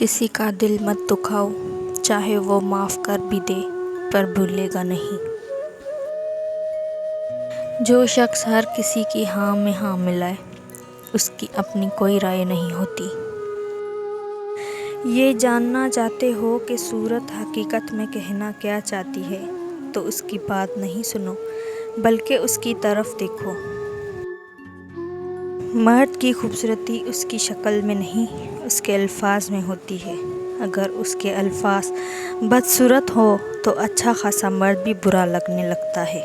किसी का दिल मत दुखाओ, चाहे वो माफ़ कर भी दे पर भूलेगा नहीं। जो शख्स हर किसी की हाँ में हाँ मिलाए, उसकी अपनी कोई राय नहीं होती। ये जानना चाहते हो कि सूरत हकीकत में कहना क्या चाहती है, तो उसकी बात नहीं सुनो बल्कि उसकी तरफ देखो। मर्द की खूबसूरती उसकी शक्ल में नहीं, उसके अल्फाज में होती है। अगर उसके अल्फाज बदसूरत हो तो अच्छा खासा मर्द भी बुरा लगने लगता है।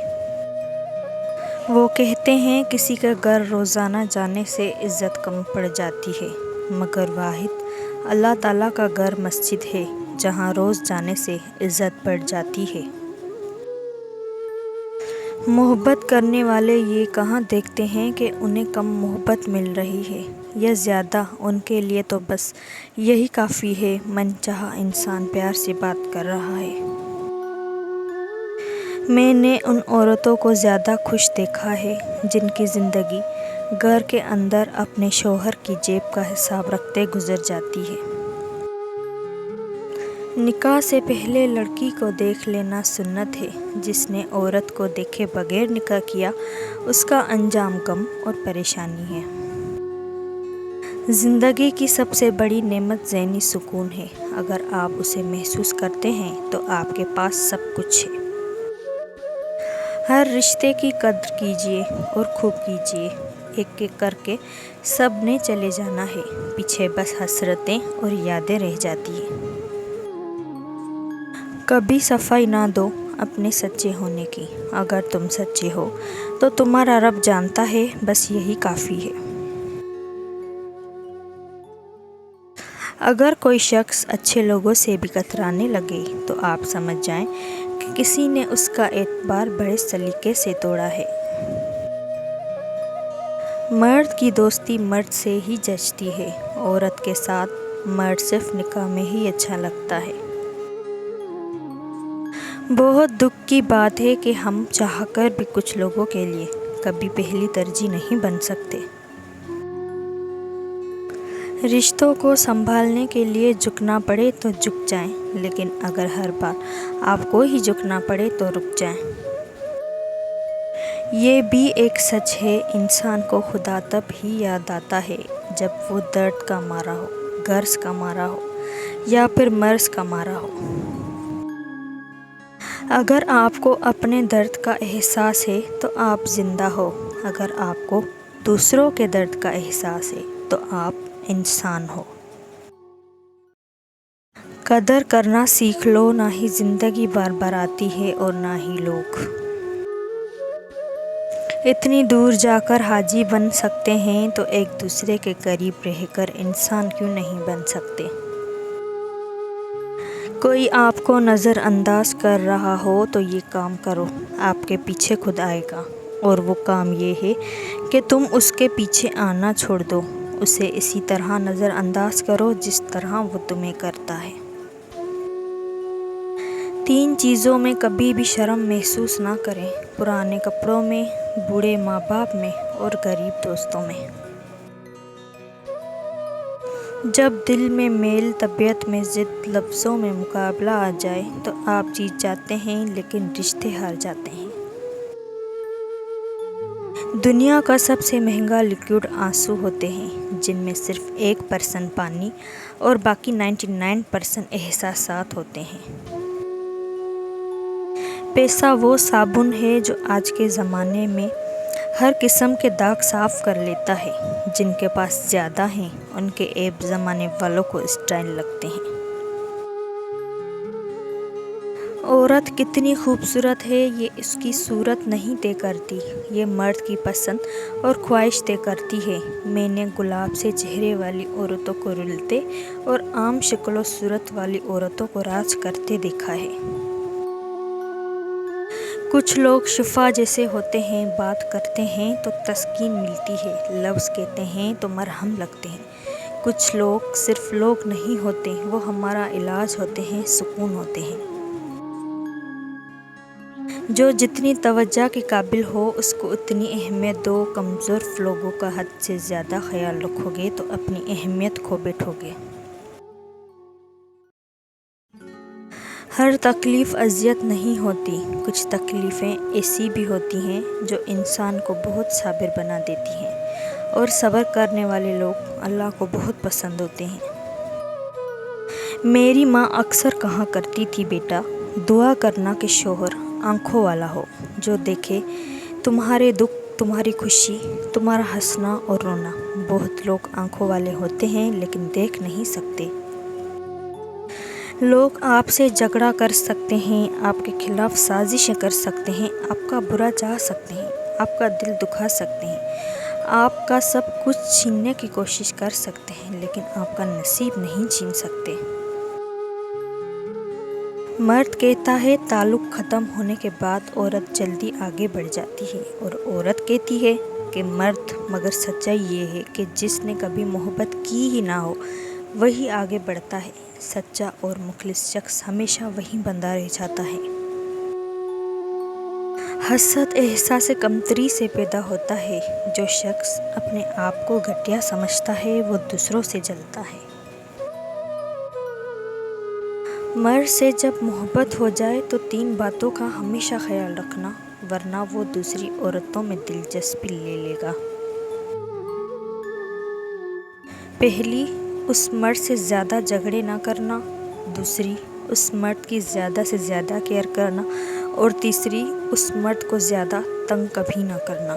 वो कहते हैं किसी का घर रोज़ाना जाने से इज़्ज़त कम पड़ जाती है, मगर वाहिद अल्लाह ताला का घर मस्जिद है जहाँ रोज़ जाने से इज़्ज़त बढ़ जाती है। मोहब्बत करने वाले ये कहाँ देखते हैं कि उन्हें कम मोहब्बत मिल रही है या ज़्यादा। उनके लिए तो बस यही काफ़ी है, मनचाहा इंसान प्यार से बात कर रहा है। मैंने उन औरतों को ज़्यादा खुश देखा है जिनकी ज़िंदगी घर के अंदर अपने शौहर की जेब का हिसाब रखते गुजर जाती है। निकाह से पहले लड़की को देख लेना सुन्नत है। जिसने औरत को देखे बगैर निकाह किया, उसका अंजाम गम और परेशानी है। ज़िंदगी की सबसे बड़ी नेमत ज़हनी सुकून है। अगर आप उसे महसूस करते हैं तो आपके पास सब कुछ है। हर रिश्ते की कद्र कीजिए और खूब कीजिए। एक एक करके सब ने चले जाना है, पीछे बस हसरतें और यादें रह जाती हैं। कभी सफाई ना दो अपने सच्चे होने की। अगर तुम सच्चे हो तो तुम्हारा रब जानता है, बस यही काफ़ी है। अगर कोई शख्स अच्छे लोगों से भी कतराने लगे तो आप समझ जाएं कि किसी ने उसका एतबार बड़े सलीके से तोड़ा है। मर्द की दोस्ती मर्द से ही जचती है, औरत के साथ मर्द सिर्फ निकाह में ही अच्छा लगता है। बहुत दुख की बात है कि हम चाहकर भी कुछ लोगों के लिए कभी पहली तरजीह नहीं बन सकते। रिश्तों को संभालने के लिए झुकना पड़े तो झुक जाएं, लेकिन अगर हर बार आपको ही झुकना पड़े तो रुक जाएं। ये भी एक सच है, इंसान को खुदा तब ही याद आता है जब वो दर्द का मारा हो, गर्ज का मारा हो या फिर मर्ज का मारा हो। अगर आपको अपने दर्द का एहसास है तो आप ज़िंदा हो। अगर आपको दूसरों के दर्द का एहसास है तो आप इंसान हो। कदर करना सीख लो, ना ही ज़िंदगी बार बार आती है और ना ही लोग। इतनी दूर जाकर हाजी बन सकते हैं तो एक दूसरे के करीब रहकर इंसान क्यों नहीं बन सकते। कोई आपको नज़रअंदाज कर रहा हो तो ये काम करो, आपके पीछे खुद आएगा। और वो काम ये है कि तुम उसके पीछे आना छोड़ दो। उसे इसी तरह नज़रअंदाज करो जिस तरह वो तुम्हें करता है। 3 चीज़ों में कभी भी शर्म महसूस ना करें, पुराने कपड़ों में, बूढ़े माँ बाप में और गरीब दोस्तों में। जब दिल में मेल, तबीयत में ज़िद, लफ्ज़ों में मुकाबला आ जाए तो आप जीत जाते हैं लेकिन रिश्ते हार जाते हैं। दुनिया का सबसे महंगा लिक्विड आंसू होते हैं, जिनमें सिर्फ 1% पानी और बाकी 99% एहसासात होते हैं। पैसा वो साबुन है जो आज के ज़माने में हर किस्म के दाग साफ़ कर लेता है। जिनके पास ज़्यादा हैं उनके ऐब ज़माने वालों को स्टाइल लगते हैं। औरत कितनी खूबसूरत है ये इसकी सूरत नहीं तय करती, ये मर्द की पसंद और ख्वाहिश तय करती है। मैंने गुलाब से चेहरे वाली औरतों को रुलते और आम शक्ल सूरत वाली औरतों को राज करते देखा है। कुछ लोग शिफा जैसे होते हैं, बात करते हैं तो तस्कीन मिलती है, लफ्ज़ कहते हैं तो मरहम लगते हैं। कुछ लोग सिर्फ लोग नहीं होते, वो हमारा इलाज होते हैं, सुकून होते हैं। जो जितनी तवज्जो के काबिल हो उसको उतनी अहमियत दो। कमज़ोर लोगों का हद से ज़्यादा ख्याल रखोगे तो अपनी अहमियत खो बैठोगे। ہر تکلیف اذیت نہیں ہوتی، کچھ تکلیفیں ایسی بھی ہوتی ہیں جو انسان کو بہت صابر بنا دیتی ہیں، اور صبر کرنے والے لوگ اللہ کو بہت پسند ہوتے ہیں۔ میری ماں اکثر کہا کرتی تھی، بیٹا دعا کرنا کہ شوہر آنکھوں والا ہو، جو دیکھے تمہارے دکھ، تمہاری خوشی، تمہارا ہنسنا اور رونا۔ بہت لوگ آنکھوں والے ہوتے ہیں لیکن دیکھ نہیں سکتے۔ لوگ آپ سے جھگڑا کر سکتے ہیں، آپ کے خلاف سازشیں کر سکتے ہیں، آپ کا برا چاہ سکتے ہیں، آپ کا دل دکھا سکتے ہیں، آپ کا سب کچھ چھیننے کی کوشش کر سکتے ہیں، لیکن آپ کا نصیب نہیں چھین سکتے۔ مرد کہتا ہے تعلق ختم ہونے کے بعد عورت جلدی آگے بڑھ جاتی ہے، اور عورت کہتی ہے کہ مرد، مگر سچائی یہ ہے کہ جس نے کبھی محبت کی ہی نہ ہو وہی آگے بڑھتا ہے۔ سچا اور مخلص شخص ہمیشہ وہیں بندھا رہ جاتا ہے۔ حسد احساس کمتری سے پیدا ہوتا ہے۔ جو شخص اپنے آپ کو گھٹیا سمجھتا ہے وہ دوسروں سے جلتا ہے۔ مرد سے جب محبت ہو جائے تو 3 باتوں کا ہمیشہ خیال رکھنا، ورنہ وہ دوسری عورتوں میں دلچسپی لے لے گا۔ پہلی، اس مرد سے زیادہ جھگڑے نہ کرنا۔ دوسری، اس مرد کی زیادہ سے زیادہ کیئر کرنا۔ اور تیسری، اس مرد کو زیادہ تنگ کبھی نہ کرنا۔